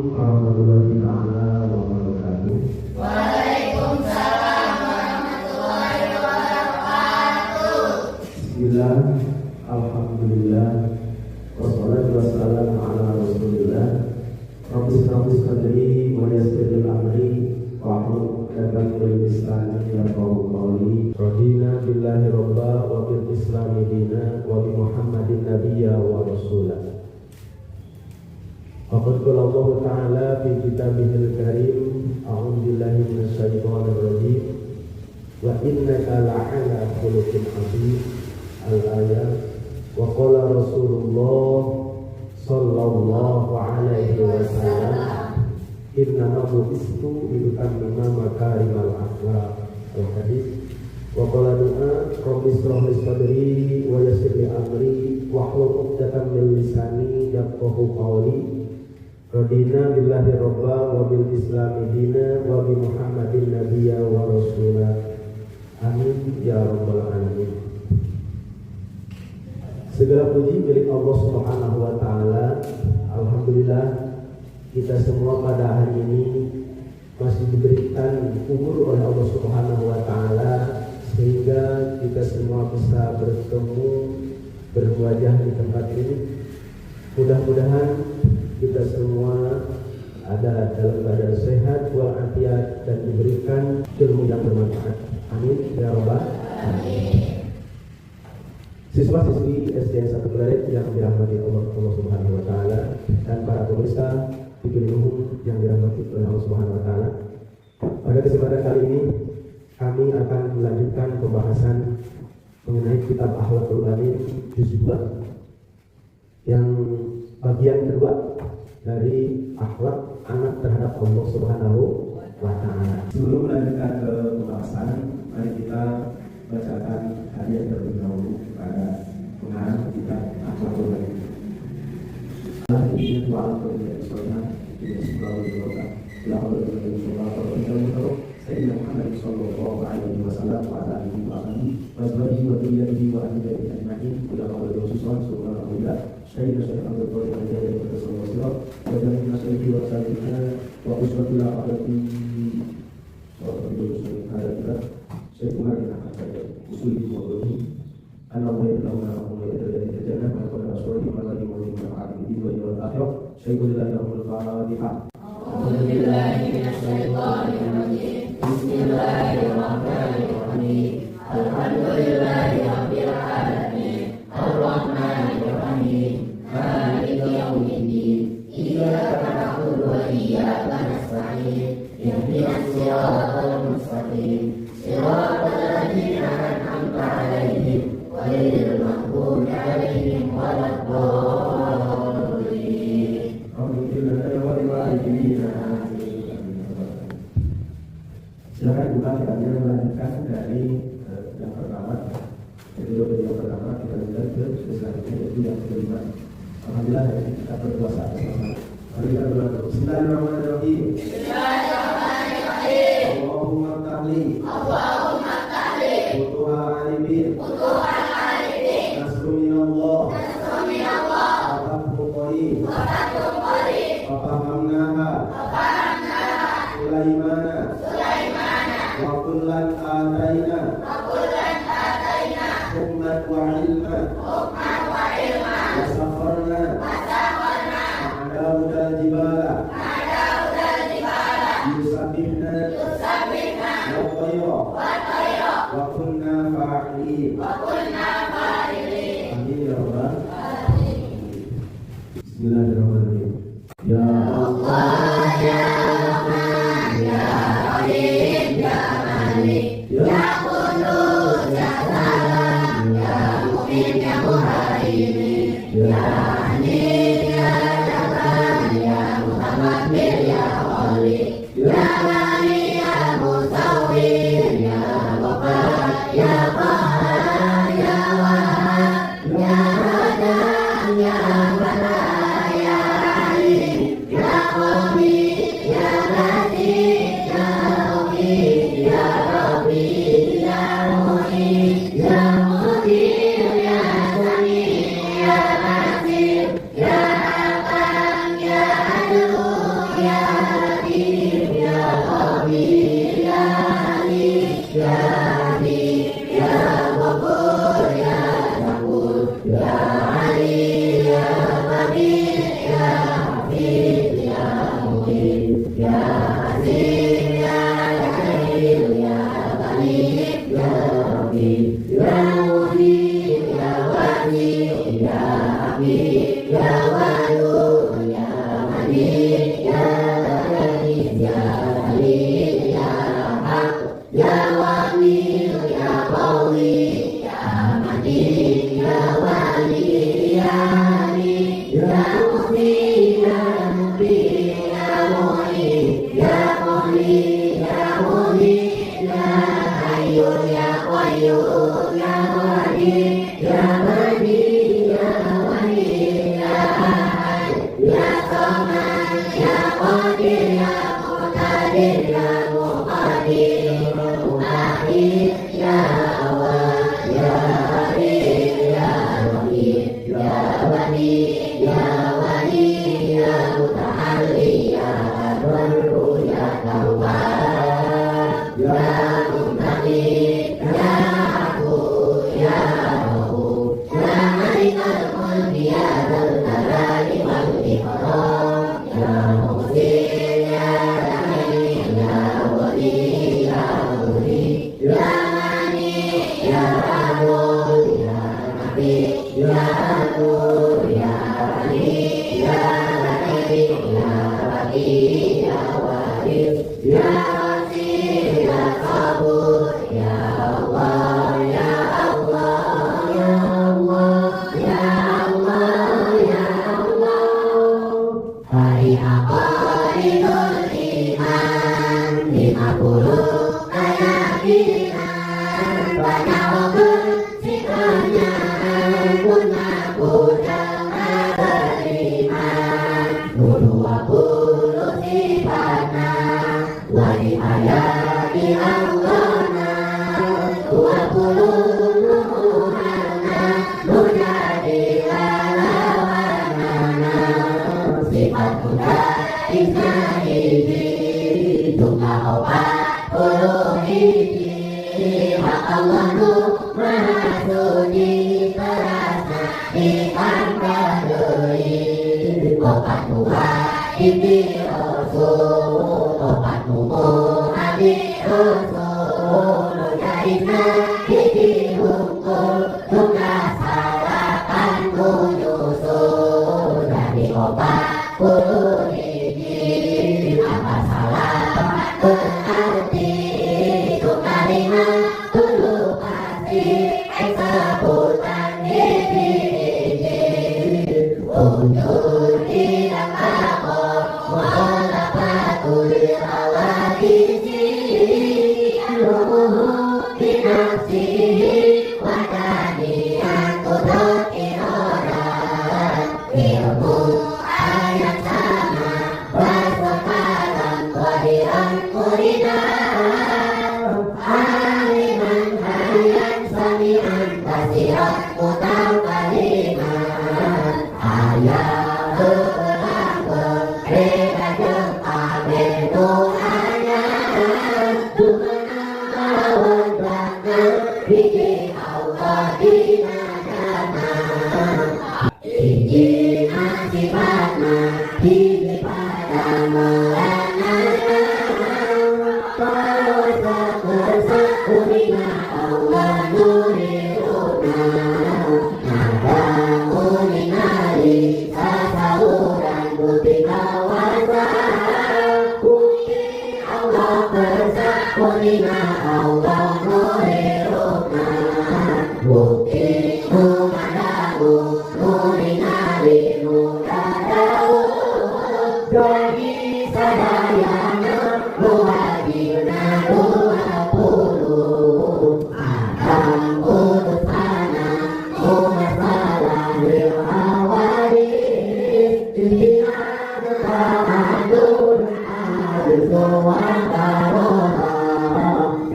warahmatullahi taala wabarakatuh. Waalaikumsalam warahmatullahi wabarakatuh. Bismillah, alhamdulillah, wassalatu wassalamu ala rasulillah. Rabbis qadri wa yassir li amri wa hlul 'uqdatam min lisani yafqahu qawli. Radina billahi robba wa bil islami dina wa bi Muhammadin nabiyya wa rasulah. Faqad qala Allah Ta'ala fi kitabihil karim, a'udzu billahi minasy syaithanir rajim, wa innaka la'ala khuluqin 'azim. Al-ayat. Wa qala Rasulullah sallallahu alaihi wasallam, innama bu'istu litammima makarimal akhlaq. Al-hadis. Wa qala du'a rabbi ishrah li sadri wa yassir li amri wa hlul 'uqdatam min lisani yafqahu qawli. Radina billahi robba wa bil islami dina wa bi Muhammadin nabiyya wa rasulah. Amin ya rabbal alamin. Segala puji milik Allah Subhanahu wa taala. Alhamdulillah, kita semua pada hari ini masih diberikan umur oleh Allah Subhanahu wa taala sehingga kita semua bisa bertemu, berwajah di tempat ini. Mudah-mudahan kita semua ada dalam keadaan sehat walafiat dan diberikan ilmu yang bermanfaat. Amin ya rabbal alamin. Siswa-siswi SDN 1 Kleret yang dirahmati Allah Subhanahu wa taala dan para pemirsa TV Umum yang dirahmati oleh Allah Subhanahu wa taala. Pada kesempatan kali ini kami akan melanjutkan pembahasan mengenai kitab Akhlaqul Karim juz 2 yang bagian kedua dari akhlak anak terhadap Allah Subhanahu wa taala. Sebelum melanjutkan ke pembahasan, mari kita bacakan hadiah terlebih dahulu kepada pengarang kitab Akhlaqul Karim. Ini doa untuk Rasulullah sallallahu alaihi wasallam. La haula wala quwwata illa billah. Sayyidina Muhammad sallallahu alaihi wasallam wa ala alihi wa sahbihi wa azwajihi wa dhurriyyatihi wa ahli baitihi ajma'in. Ila haula wala quwwata illa billah. Sayyidina Abdul Qadir al-Jilani sallallahu alaihi wasallam wa jami'in nasabihi wa salihina wa uswatul aqdati sallallahu alaihi wasallam. Saya kemarin akan saya usul di mobil ini. Anak murid lama mulai dari kerjaan pada Rasul di mana di mobil yang di dua yang akhir. Saya boleh yang berfatihah. Bismillahirrahmanirrahim. Alhamdulillahirabbil alamin. Arrahmanirrahim. Maliki yaumiddin. Iyyaka na'budu wa iyyaka nasta'in. Ihdinas siratal mustaqim. Siratal ladzina an'amta 'alaihim ghairil maghdubi 'alaihim waladdallin. Silakan buka kitabnya, melanjutkan dari yang pertama. Jadi dari yang pertama kita lanjutkan ke selanjutnya yaitu yang kelima. Alhamdulillah hari ini kita berpuasa bersama. Mari kita berdoa. Bismillahirrahmanirrahim. Allahumma tahli. Futuhal arifin. Nasru minallah. Fatahul qarib. Fafahamnaha. Sulaimana. Wa kullan ataina. Hukman wa ilman. Wa safarna. Ma'adawudal jibala. Yusabihna. Wa tayra. Wa kunna fa'ilin. Amin ya rabbal alamin. Bismillahirrahmanirrahim. Ya Allah ya Rahman ya Rahim ya Malik ya Qudus ya Salam ya Mu'min ya Muhaimin ya Hanif ya Jabbar ya Muhammad ya Wali ya Bani ya Musawwir ya Ghaffar ya Qahhar ya Wahhab ya Razzaq ya Fatah ya Rahim ya Qawi ya Latif ya Mu'min ya Rabbi ya Mu'in ya Muqir ya Sami ya Nasir ya Hakam ya Adu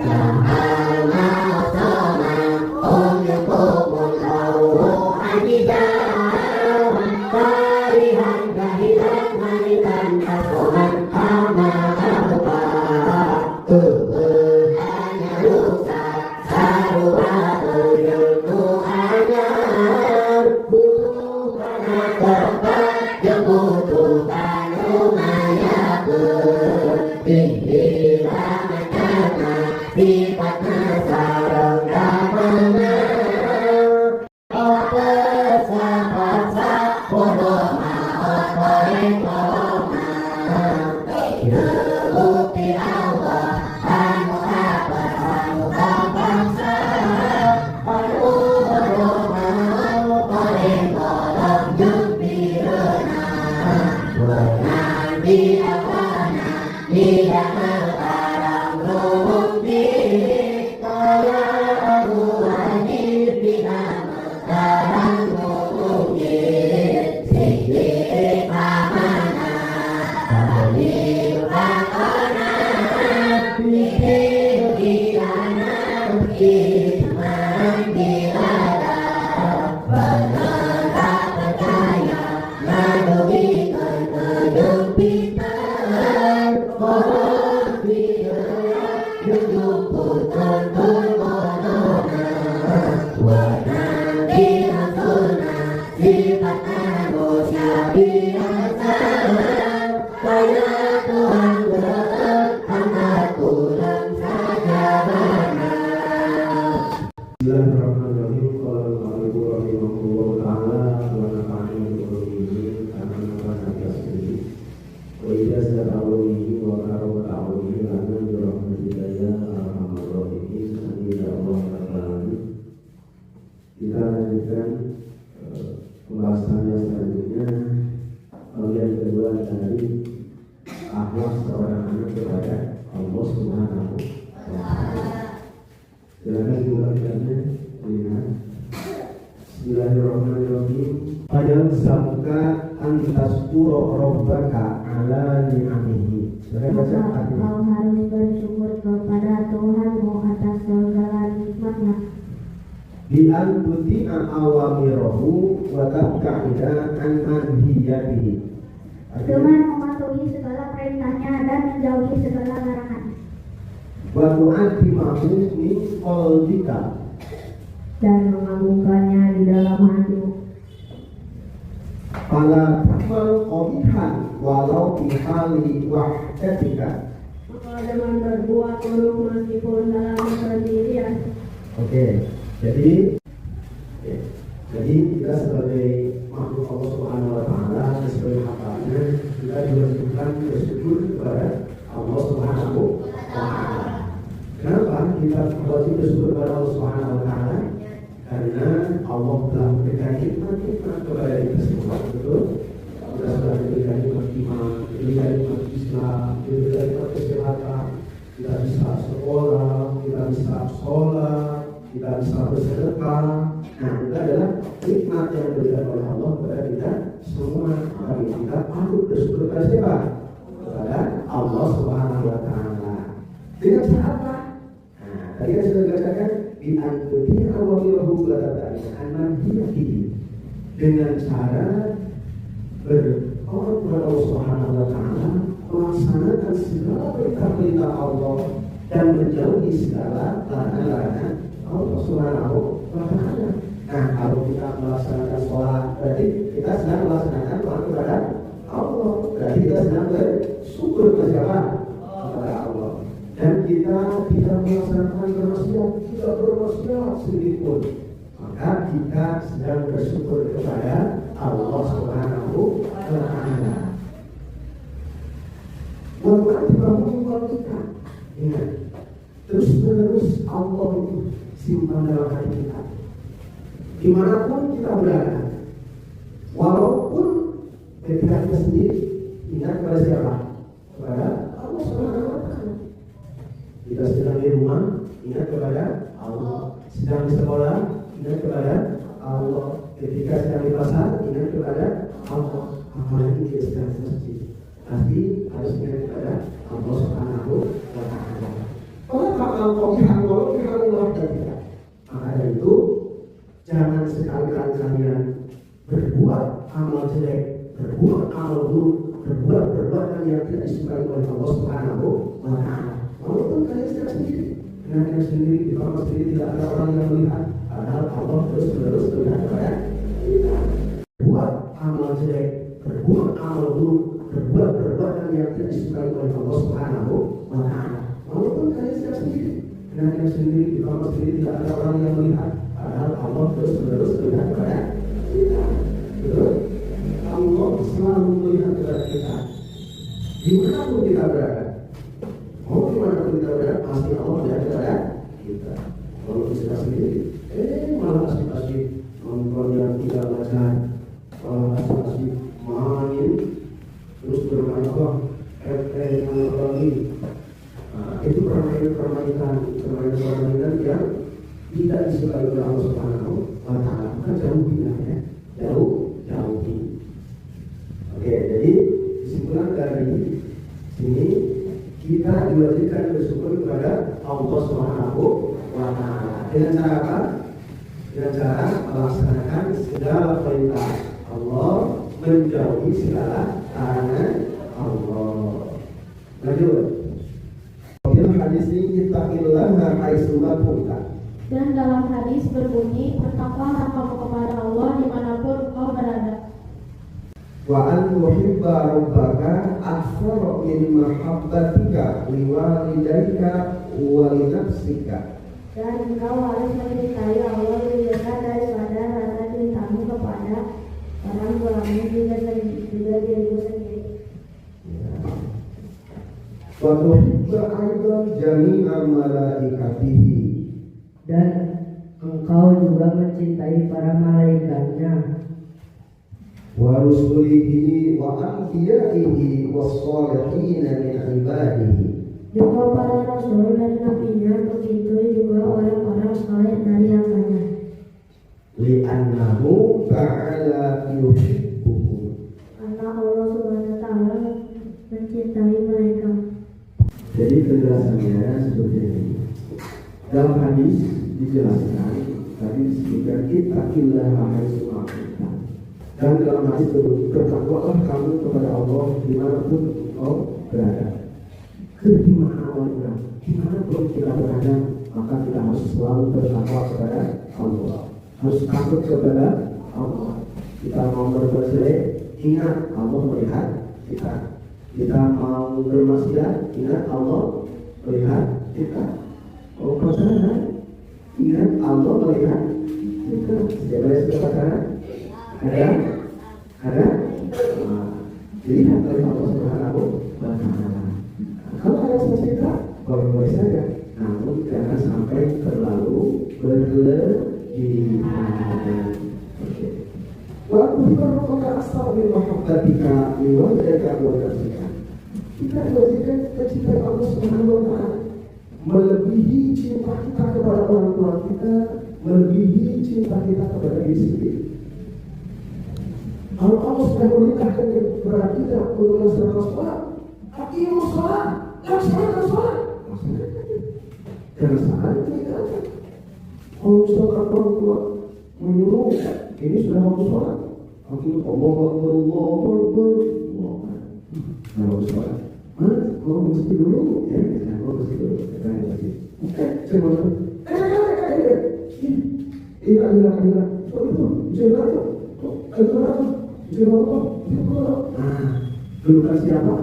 Jangan sifatna sareng damangan paksa bodoh maot koreng bukti Allah anu apa anu bangsa anu bodoh maot koreng kolong jumpireuna wenang di apana tidak barang rumpi kaya aku wajib tidak barang rumpi sing pamana balik lakona mikir kirana hikmah dirada bener tak percaya ngadugikan kedempitan bodoh pikiran nyumpulkan berbodohna wenang dirasuna sifat manusia biasa kaya Tuhan berhamba kurang saja benar. Bismillahirrahmanirrahim. Qala al-mu'allif rahimahullah ta'ala wa nafa'ana bi qawlihi kama nafa'ana bi asrihi wa ijazat awlihi wa karawat awlihi lana bi rahmatika ya arhamar rahimin. Amin ya Allah ta'ala. Kita lanjutkan pembahasan yang selanjutnya, bagian kedua dari akhlak seorang anak kepada Allah Subhanahu wa ta'ala. Silakan dibacakannya. Lihat. Bismillahirrahmanirrahim. Padang samuka antaskuro robbaka ala ni'amihi. Silakan baca artinya. Kau harus bersyukur kepada Tuhanmu atas segala nikmatnya. Bi antuti awamirahu wa tabka'ida an manhiyatihi. Dengan mematuhi segala perintahnya dan menjauhi segala larangan. Wa tu'addimahu min qalbika. Dan mengagungkannya di dalam hatimu. Fala ta'mal qabihan walau fi hali wahdatika. Maka jangan berbuat buruk meskipun dalam kesendirian. Oke, jadi kita sebagai makhluk Allah Subhanahu wa ta'ala, sebagai hambanya, kita diwajibkan bersyukur kepada Allah Subhanahu wa ta'ala. Kenapa kita wajib bersyukur kepada Allah Subhanahu wa ta'ala? Karena Allah telah memberikan nikmat kepada kita semua. Betul? Kita sudah diberikan nikmat iman, diberikan nikmat Islam, diberikan nikmat kesehatan, kita bisa sekolah, kita bisa sholat, kita bisa bersedekah. Nah, itu adalah nikmat yang diberikan oleh Allah kepada kita semua. Maka kita patut bersyukur kepada siapa? Kepada Allah Subhanahu wa ta'ala. Dengan cara apa? Nah, tadi kan sudah dikatakan bi antuti awamirahu wa tabka'ina dengan cara berkorban kepada Allah Subhanahu wa ta'ala, melaksanakan segala perintah-perintah Allah dan menjauhi segala larangan-larangan Allah Subhanahu wa ta'ala. Nah, kalau kita melaksanakan sholat, berarti kita sedang melaksanakan sholat kepada Allah. Berarti kita sedang bersyukur kepada siapa? Kepada Allah. Dan kita tidak melaksanakan bermaksiat, tidak bermaksiat sedikit pun, maka kita sedang bersyukur kepada Allah Subhanahu wa ta'ala. Walaupun kita ingat, terus menerus Allah itu simpan dalam hati kita. Dimanapun kita berada, walaupun ketika kita sendiri, ingat kepada siapa? Kepada Allah Subhanahu wa ta'ala. Kita sedang di rumah, ingat kepada Allah. Sedang di sekolah, ingat kepada Allah. Ketika sedang di pasar, ingat kepada Allah. Apalagi kita sedang di masjid, pasti harus ingat kepada Allah Subhanahu wa ta'ala. Kalau bakal kopihan, kalau kita Allah dan kita, maka dari itu jangan sekali-kali kalian berbuat amal jelek, berbuat amal buruk, berbuat perbuatan yang tidak disukai oleh Allah Subhanahu wa ta'ala. Walaupun kalian sedang sendiri, karena kalian sendiri di kamar sendiri tidak ada orang yang melihat, padahal Allah terus-menerus melihat kepada kita. Berbuat amal jelek, berbuat amal buruk, berbuat perbuatan yang tidak disukai oleh Allah Subhanahu wa ta'ala. Walaupun kalian sedang sendiri, Karena sendiri di kamar sendiri tidak ada orang yang melihat. Padahal Allah terus-menerus melihat kepada kita. Betul? Allah selalu melihat kepada kita. Dimanapun kita berada, mau dimanapun kita berada, pasti Allah melihat kepada kita. Kalau kita sendiri, malah asik-asik nonton yang tidak wajar, malah asik-asik main, terus bermain apa? Lagi. Itu permainan yang tidak disukai oleh Allah Subhanahu wa Ta'ala. Maka jauhi ya, jauhi. Oke, jadi kesimpulan dari sini kita diwajibkan bersyukur kepada Allah Subhanahu wa Ta'ala. Dengan cara apa? Dengan cara melaksanakan segala perintah Allah, menjauhi segala larangan Allah. Lanjut. Hadis ini ittaqillaha haitsu ma kunta. Dan dalam hadis berbunyi, bertakwalah kamu kepada Allah dimanapun kau berada. Wa an tuhibba rabbaka aktsara min mahabbatika liwalidayka wa li nafsika. Dan engkau harus mencintai Allah lebih dekat daripada rasa cintamu kepada orang tuamu juga dirimu sendiri. Wa tuhibba aidan jami'a malaikatihi. Dan engkau juga mencintai para malaikatnya, wa rusulihi wa anbiyaihi wa sholihin min ibadihi. Juga para rasul dan nabinya, begitu juga orang-orang saleh dari hambanya. Li'annahu ta'ala yuhibbuhum. Karena Allah Subhanahu wa Ta'ala mencintai mereka. Jadi penjelasannya seperti ini. Dalam hadis dijelaskan, tadi disebutkan ittaqillaha haitsu ma kunta. Dan dalam hadis bertakwalah kamu kepada Allah dimanapun engkau berada. Dimanapun kita berada, maka kita harus selalu bertakwa kepada Allah. Harus takut kepada Allah. Kita mau berbuat jelek, ingat Allah melihat kita. Kita mau bermaksiat, ingat Allah melihat kita. Kalau pacaran, ingat Allah melihat kita. Siapa yang sudah pacaran? Ada. Dilihat oleh Allah Subhanahu wa Ta'ala. Kalau ada sesuatu, boleh saja. Namun jangan sampai terlalu berlebihan. Waktu berbuka asal min mahabbatika liwalidayka wa nafsika. Kita diwajibkan mencintai Allah Subhanahu wa Ta'ala, melebihi cinta kita kepada orang tua kita, melebihi cinta kita kepada diri sendiri. Kalau Allah sudah memerintahkan kepada kita untuk melaksanakan sholat, aqimus sholat, laksanakan sholat. Jangan salah tinggalkan. Kalau misalkan orang tua menyuruh, ini sudah waktu sholat, aqimus Allahu Akbar, Allahu Akbar. Nah, waktu sholat, mau mesti dulu, ya, mau mesti dulu. Saya mau iya. Oh itu, jangan apa? Dudukan siapa?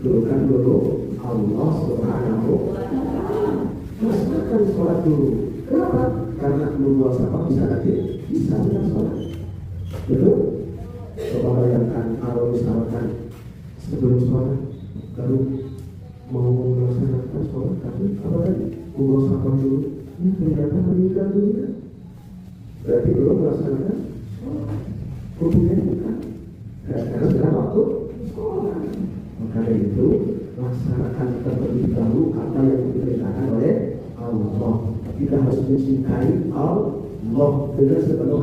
Dudukan dulu Allah Subhanahu wa Ta'ala. Laksanakan sholat dulu. Kenapa? Karena membuat siapa bisa sholat. Betul? Coba bayangkan kalau misalkan sebelum sholat baru mau melaksanakan sholat, tapi apa tadi? Membuat siapa dulu? Ini ternyata meninggal dunia. Berarti belum melaksanakan hukumnya bukan karena sudah waktu sholat. Maka dari itu laksanakan terlebih dahulu apa yang diperintahkan oleh Allah. Kita harus mencintai Allah dengan sepenuh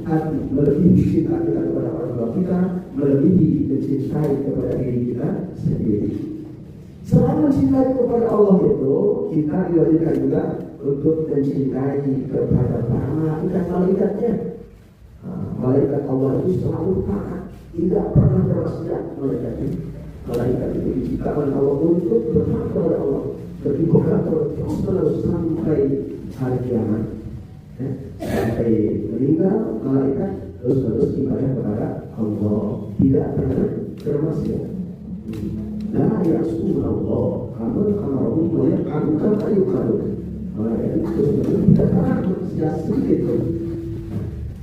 hati, melebihi cinta kita kepada orang tua kita, melebihi mencintai kepada diri kita sendiri. Selain mencintai kepada Allah itu, kita diwajibkan juga untuk mencintai kepada para malaikat-malaikatnya. Malaikat Allah itu selalu taat, tidak pernah bermaksiat. Malaikat itu diciptakan Allah untuk bertaat kepada Allah, beribadah terus sampai hari kiamat. Sampai meninggal malaikat terus ibadah kepada Allah, tidak pernah bermaksiat. la ya'sunallah kalau melihat kama yuqalun. Terus kita tidak sedikit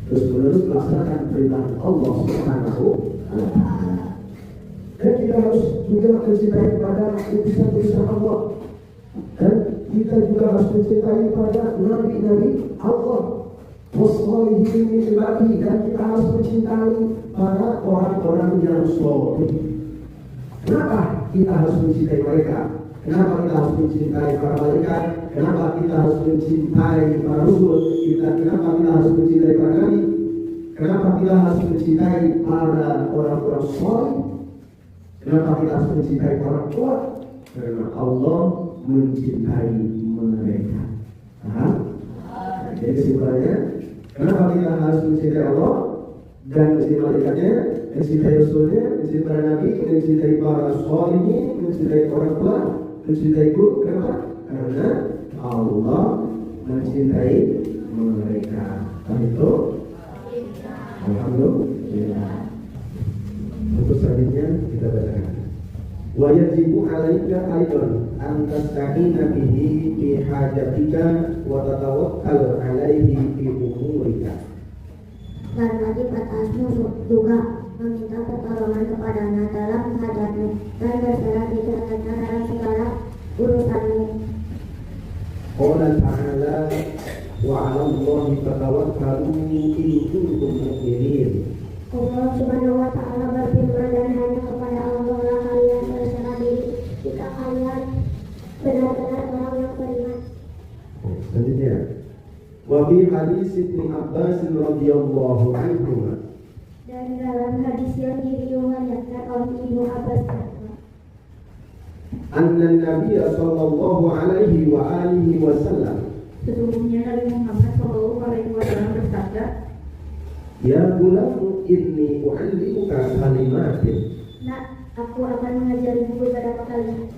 terus menerus melaksanakan perintah Allah Subhanahu wa Ta'ala. Dan kita harus juga mencintai kepada utusan-utusan Allah. Dan kita juga harus mencintai pada nabi-nabi Allah. Wassalihin min ibadihi, dan kita harus mencintai para orang-orang yang saleh. Kenapa kita harus mencintai mereka? Kenapa kita harus mencintai para malaikat? Kenapa kita harus mencintai para rasul? Kenapa kita harus mencintai para nabi? Kenapa kita harus mencintai para orang-orang saleh? Kenapa kita harus mencintai orang tua? Karena Allah mencintai mereka. Paham? Jadi kesimpulannya, kenapa kita harus mencintai Allah dan mencintai malaikatnya, mencintai rasulnya, mencintai para nabi, mencintai para sholihin, mencintai orang tua, mencintai guru? Kenapa? Karena Allah mencintai mereka. Dan itu alhamdulillah. Untuk selanjutnya kita bacakan. Wa yajibu 'alaika aidan an tasta'ina bihi fi hajatika wa tatawakkal 'alaihi fi umurika. Dan wajib atasmu juga meminta pertolongan kepadanya dalam hajatmu dan berserah dirinya dalam segala urusanmu. Qala ta'ala wa 'ala Allahi fatawakkalu in kuntum mu'minin. Allah Subhanahu wa Ta'ala berfirman, dan hanya kepada Allah lah kalian berserah diri jika kalian benar-benar orang yang beriman. Selanjutnya, wa fi hadis Ibnu Abbas radhiyallahu anhu. Dan dalam hadis yang diriwayatkan oleh Ibnu Abbas, anna Nabi sallallahu alaihi wa alihi wasallam, sesungguhnya Nabi Muhammad sallallahu alaihi wasallam bersabda, ya gulam inni u'allimuka kalimatin. Nak, aku akan mengajarimu beberapa kalimat.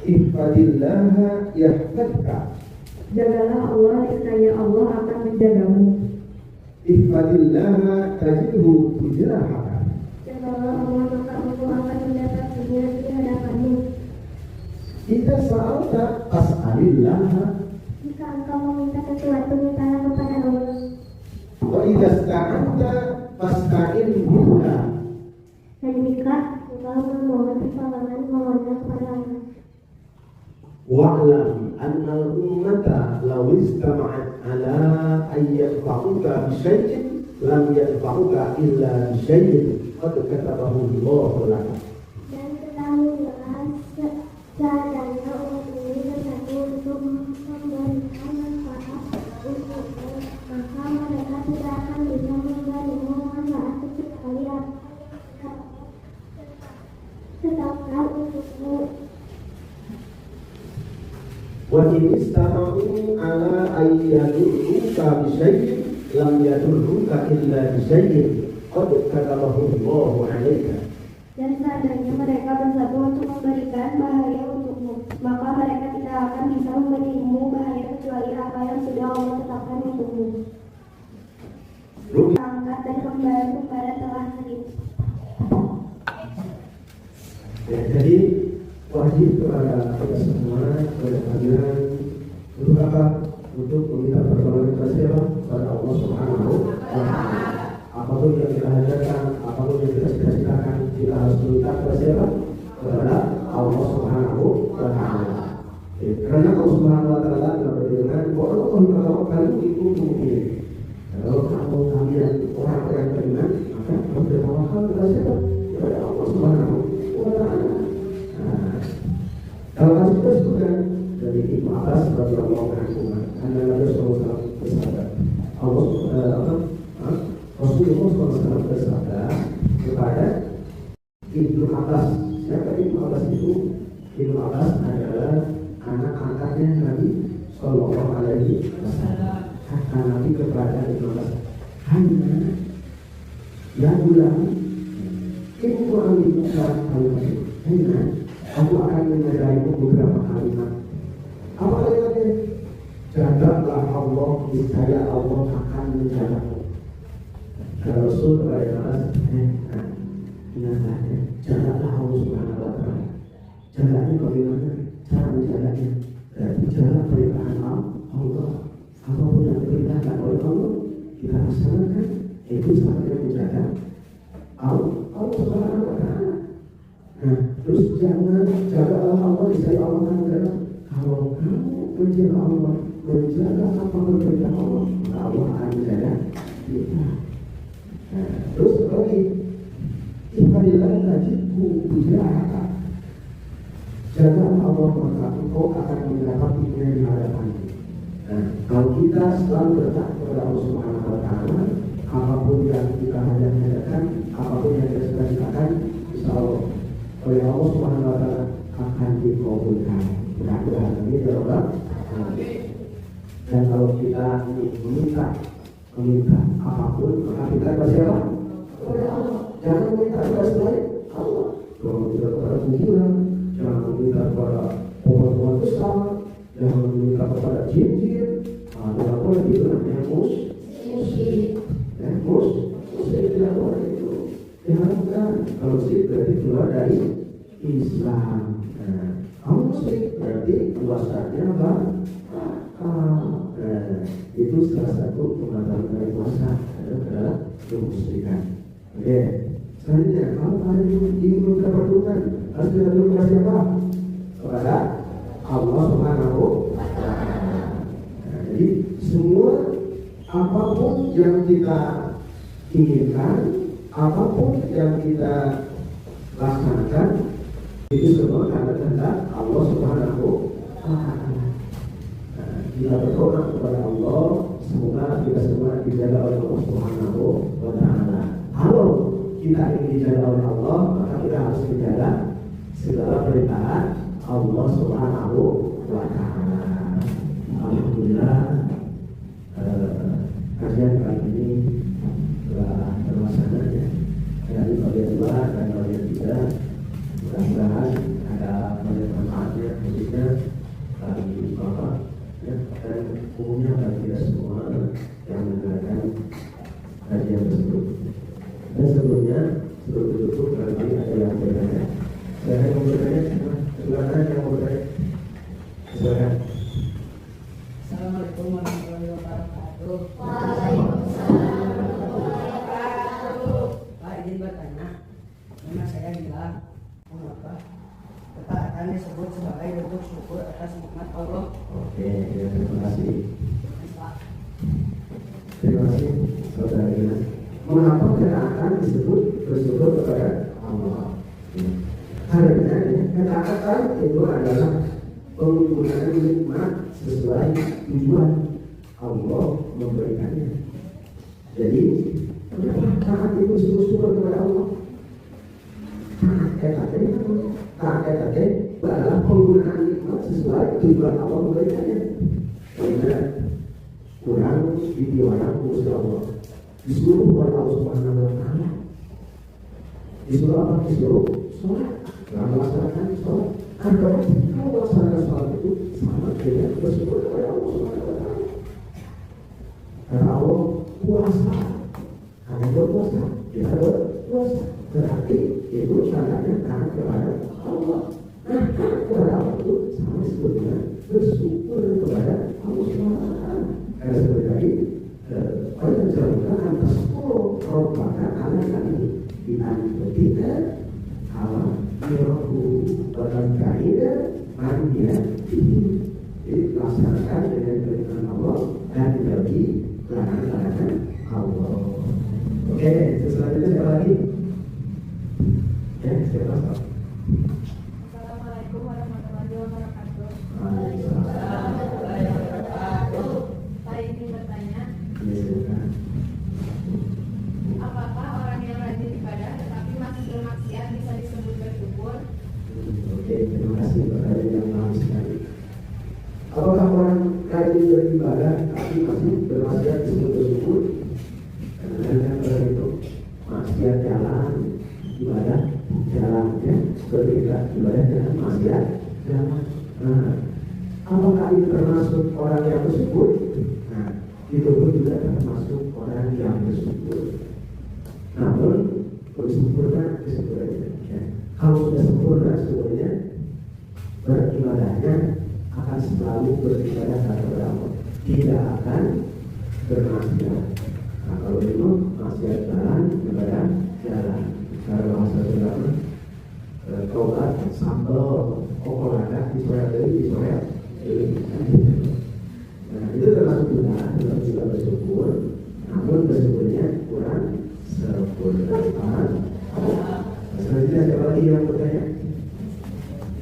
Ihfadillaha yahfadka. Jagalah Allah, niscaya Allah akan menjagamu. Ihfadillaha tajidhu tujahaka. Jagalah Allah, maka engkau akan mendapatkannya di hadapanmu. Idza sa'alta fas'alillaha. Jika engkau meminta sesuatu, mintalah kepada Allah. Wa idza sta'anta fasta'in billah. Dan jika engkau memohon pertolongan, mohonlah kepada Allah. Wa'lam annal ummata law istama'at ala an yanfa'uka bi syai'in lam yanfa'uka illa bi syai'in qad katabahu Allahu lak. Dan ketahuilah seadanya umat ini bersatu untuk memberikan manfaat untukmu, maka mereka tidak akan bisa memberimu manfaat kecuali tetapkan untukmu. Wa in istama'u ala an yadurruka bi syai'in lam yadurruka illa bi syai'in qad katabahu Allahu 'alaika. Dan seandainya mereka bersatu untuk memberikan bahaya untukmu, maka mereka tidak akan bisa memberimu bahaya kecuali apa yang sudah Allah tetapkan untukmu. Angkat dan kembali kepada telah hadir. Ya, jadi wajib kepada kita semua, kepada kalian, untuk apa? Untuk meminta pertolongan kepada siapa? Kepada Allah Subhanahu wa Ta'ala. Apapun yang kita hadirkan, apapun yang kita cita-citakan, kita harus meminta kepada siapa? Kepada Allah Subhanahu wa Ta'ala. Karena Allah Subhanahu wa Ta'ala telah berfirman, "Wa Allah yatawakkalu in kuntum mu'minin." Kalau kamu kalian orang yang beriman, maka kamu bertawakal kepada siapa? Kepada Allah Subhanahu wa Ta'ala. Kalau kasus tersebutkan dari Ibnu Abbas radhiyallahu anhu, karena Nabi sallallahu alaihi wasallam bersabda, Rasulullah SAW bersabda kepada Ibnu Abbas. Siapa Ibnu Abbas itu? Ibnu Abbas adalah anak angkatnya Nabi Sallallahu Alaihi Wasallam. Kata Nabi kepada Ibnu Abbas, hanya yang bilang itu alimuka kalimat. Hanya aku akan mengajarimu beberapa kalimat. Apa kalimatnya? Jagalah Allah, niscaya Allah akan menjagamu. Kalau Rasul kepada Abbas, ingatlah, jagalah Allah Subhanahu wa Ta'ala. Jalannya bagaimana? Cara menjalannya berarti jalan perintah Allah. Apapun yang diperintahkan oleh Allah kita laksanakan. Itu sama dengan menjaga Allah Subhanahu wa Ta'ala. Nah, terus jangan jaga Allah disayang Allah kan. Kalau kamu menjaga Allah, menjaga apa perintah Allah, Allah akan menjaga kita. Nah, terus lagi ibadillah tajidhu bijaaka. Jaga Allah maka engkau akan mendapati yang di hadapanmu. Nah, kalau kita selalu bertakwa kepada Allah Subhanahu wa Ta'ala, apapun yang kita hadapan, apapun yang kita sedang insya Allah oleh Allah Subhanahu wa Ta'ala akan dikabulkan. Mudah-mudahan ini ya Allah. Dan kalau kita meminta apapun, maka kita kepada siapa? Kepada Allah. Jangan meminta kepada selain Allah. Jangan meminta kepada kuburan, jangan meminta kepada pohon-pohon besar, jangan meminta kepada jin-jin. Tidak boleh itu namanya musyrik. Musyrik tidak boleh itu. Diharapkan kalau musyrik berarti keluar dari Islam. Kamu musyrik berarti puasanya apa? Itu salah satu pembatal dari puasa adalah kemusyrikan. Oke. Selanjutnya, kalau kalian ingin mendapat Tuhan, harus berdoa kepada siapa? Kepada Allah Subhanahu wa Ta'ala. Jadi semua apapun yang kita inginkan, apapun yang kita laksanakan, itu semua karena kehendak Allah Subhanahu wa Ta'ala. Kita berdoa kepada Allah, semoga kita semua dijaga oleh Allah Subhanahu wa Ta'ala. Kalau kita ingin dijaga oleh Allah, maka kita harus menjaga segala perintah Allah Subhanahu wa Ta'ala. Alhamdulillah, kajian kali ini telah terlaksana ya. Dari bagian 2 dan bagian 3, mudah-mudahan ada banyak manfaatnya, khususnya bagi Bapak ya, dan umumnya bagi kita semua yang mendengarkan kajian tersebut. Dan sebelum tutup, barangkali ada yang bertanya. Silakan yang bertanya, silakan yang bertanya. Silakan. Assalamualaikum warahmatullahi wabarakatuh. Waalaikumsalam warahmatullahi wabarakatuh. Pak, izin bertanya. Nama saya bilang, mengapa ketaatan disebut sebagai bentuk syukur atas nikmat Allah? Oke, ya, terima kasih. Terima kasih, saudara Gina. Mengapa ketaatan disebut bersyukur kepada Allah? Karena ketaatan itu adalah penggunaan nikmat sesuai tujuan Allah memberikannya. Jadi, taat itu syukur kepada Allah. Taat adalah penggunaan nikmat sesuai tujuan Allah memberikannya. Karena kurang didiwakan usaha Allah. Disuruh oleh Allah Subhanahu wa Ta'ala. Disuruh apa? Disuruh sholat. Dalam melaksanakan sholat. Karena kalau melaksanakan sholat itu sama dengan bersyukur kepada Allah Subhanahu wa Ta'ala. Karena Allah puasa. Karena berpuasa, kita berpuasa. Berarti itu tandanya taat kepada Allah. Nah, taat kepada Allah itu sama sebetulnya bersyukur kepada Allah Subhanahu wa Ta'ala. Karena seperti tadi, pada cerita atas merupakan anak kami di antara Allah Yorohu bahkan kaidah manusia ini dilaksanakan dengan perintah Allah dan dibagi larangan Allah. Oke, selanjutnya siapa lagi? Ya, siapa? Assalamualaikum warahmatullahi wabarakatuh. Pak, izin bertanya. Apakah orang yang rajin ibadah tetapi masih bermaksiat bisa disebut bersyukur? Oke, terima kasih pertanyaan yang menarik sekali. Apakah orang rajin beribadah tapi masih bermaksiat disebut bersyukur? Kadang-kadang orang itu maksiat jalan, ibadah jalan, ya. Berbeda ibadah jalan, maksiat jalan. Nah, apakah itu termasuk orang yang bersyukur? Nah, itu pun juga termasuk orang yang bersyukur. Namun bersyukur kan sebenarnya, ya. Kalau sudah sempurna sebenarnya Beribadahnya akan selalu beribadah kepada Allah, tidak akan bermaksiat. Nah, kalau itu maksiat jalan, ibadah jalan. Cara bahasa Sunda, tobat sambal okolada disoyak disoyak. Nah, itu termasuk juga dalam juga bersyukur, namun bersyukurnya kurang sempurna. Selanjutnya siapa lagi yang bertanya?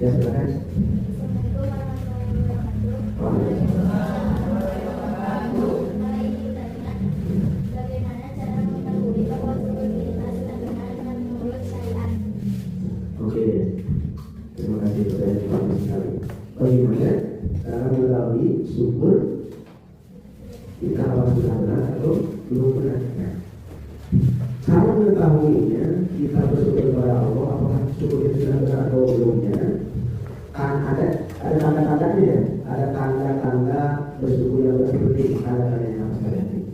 Ya silakan. Oke, terima kasih pertanyaan bagus sekali. Bagaimana cara mengetahui syukur kita apakah sudah benar atau belum benar? Cara mengetahuinya kita bersyukur kepada Allah apakah syukur kita sudah benar atau belumnya? Kan ada tanda-tandanya ya, ada tanda-tanda bersyukur yang seperti tanda-tanda yang harus kalian lihat.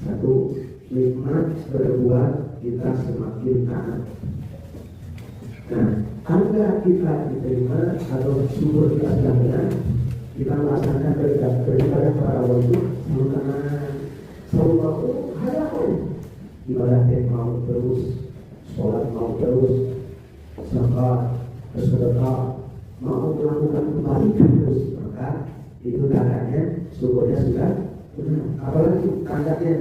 Satu, nikmat berbuat kita semakin taat. Nah, tanda kita diterima atau syukur kita sudah benar, kita melaksanakan beribadah kepada Allah itu selalu hal ibadah yang mau terus, sholat mau terus, zakat, bersedekah, mau melakukan kebaikan terus, maka itu tandanya syukurnya sudah benar. Apalagi tandanya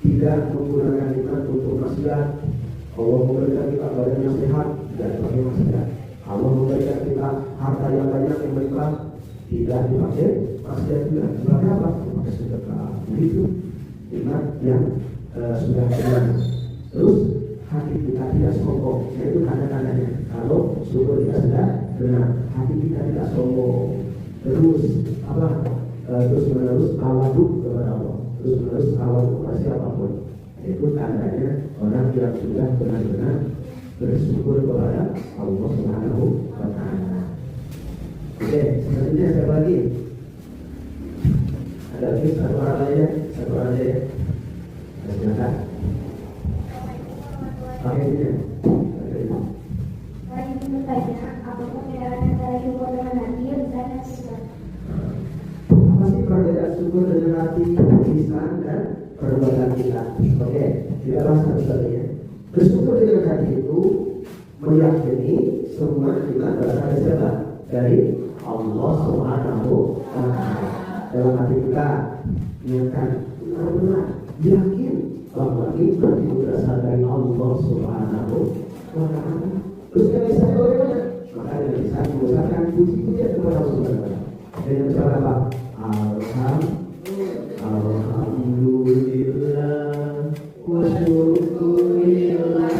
tidak menggunakan nikmat untuk maksiat. Allah memberikan kita badan yang sehat, tidak dipakai maksiat. Allah memberikan kita harta yang banyak yang berlimpah, tidak dipakai maksiat juga. Dipakai apa? Dipakai sedekah. Begitu nikmat yang sudah benar. Terus hati kita tidak sombong, yaitu tanda-tandanya. Kalau syukur kita sudah benar, hati kita tidak sombong. Terus apa? Terus menerus tawaduk kepada Allah. Terus menerus tawaduk kepada siapapun. Itu tandanya orang yang sudah benar-benar bersyukur kepada Allah Subhanahu wa Ta'ala. Oke, selanjutnya siapa lagi? Ada lagi satu orang aja, silakan. Pakai ini. Saya ingin bertanya, apakah perbedaan antara syukur dengan hati lisan dan lisan? Apa sih perbedaan syukur dengan hati, lisan dan perbuatan kita? Oke, kita bahas satu-satu ya. Bersyukur dengan hati itu meyakini semua kita berasal dari siapa? Dari Allah Subhanahu wa Ta'ala. Dalam hati kita menyatakan benar-benar yakin bahwa nikmat itu berasal dari Allah Subhanahu wa Ta'ala. Terus yang bisa bagaimana? Maka yang bisa mengucapkan puji-pujian kepada Allah Subhanahu wa Ta'ala. Dengan cara apa? Alhamdulillah wa syukurillah,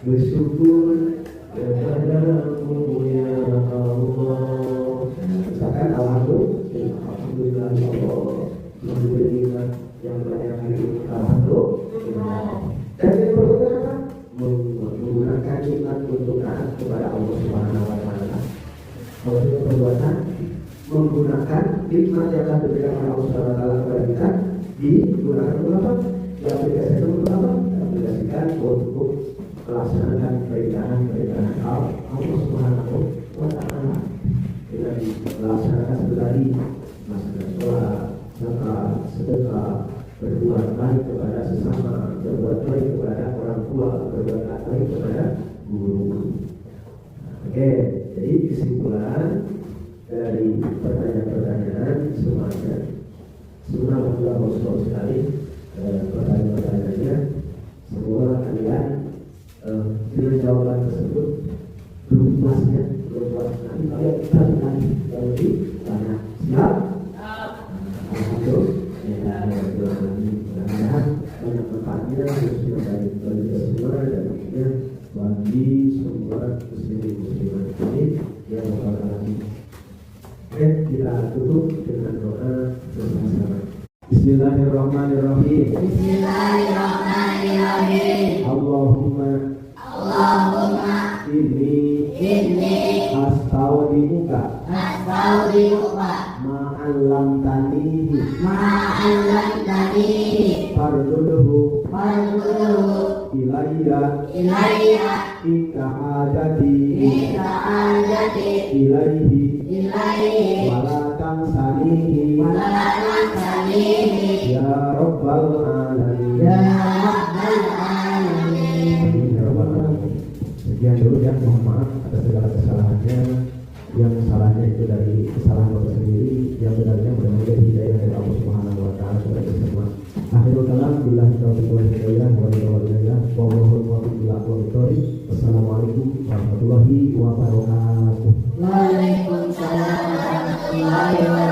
bersyukur kepadamu ya Allah. Misalkan alhamdulillah ya Allah, memberi nikmat yang banyak hari ini. Alhamdulillah. Dan yang berikutnya apa? Menggunakan nikmat untuk taat kepada Allah Subhanahu wa Ta'ala. Kalau itu perbuatan menggunakan nikmat yang telah diberikan oleh Allah Subhanahu wa Ta'ala kepada kita digunakan untuk apa? Diaplikasikan untuk apa? Diaplikasikan untuk melaksanakan perintah-perintah Allah Subhanahu wa Ta'ala. Dengan melaksanakan seperti tadi, melaksanakan sholat, zakat, sedekah, berbuat baik kepada sesama, berbuat baik kepada orang tua, berbuat baik kepada guru. Oke, jadi kesimpulan dari pertanyaan-pertanyaan semuanya, semua bagus sekali pertanyaan-pertanyaannya. Semua kalian dengan jawaban tersebut belum puasnya, belum puas. Nanti kalian kita lagi yang lebih banyak. Siap? Mudah-mudahan banyak manfaatnya khususnya bagi kita semua dan tentunya bagi semua muslimin ini yang berkali. Oke, kita tutup dengan doa bersama-sama. Bismillahirrahmanirrahim. Bismillahirrahmanirrahim. Allahumma inni astaudimuka ma'allamtanihi farduduhu Ilayya Ika hajati Ilaihi Wala tansanihi Ya Rabbal Alamin. Sekian dulu ya, mohon maaf atas segala kesalahannya. Yang salahnya itu dari kesalahan Bapak sendiri, yang benarnya mudah-mudahan hidayah dari Allah Subhanahu wa taala kepada kita semua. Akhirul kalam billahi taufiq wal hidayah wa waliyah wa muwaffiq ila aqwamit thoriq. Wassalamualaikum warahmatullahi wabarakatuh. Waalaikumsalam warahmatullahi wabarakatuh.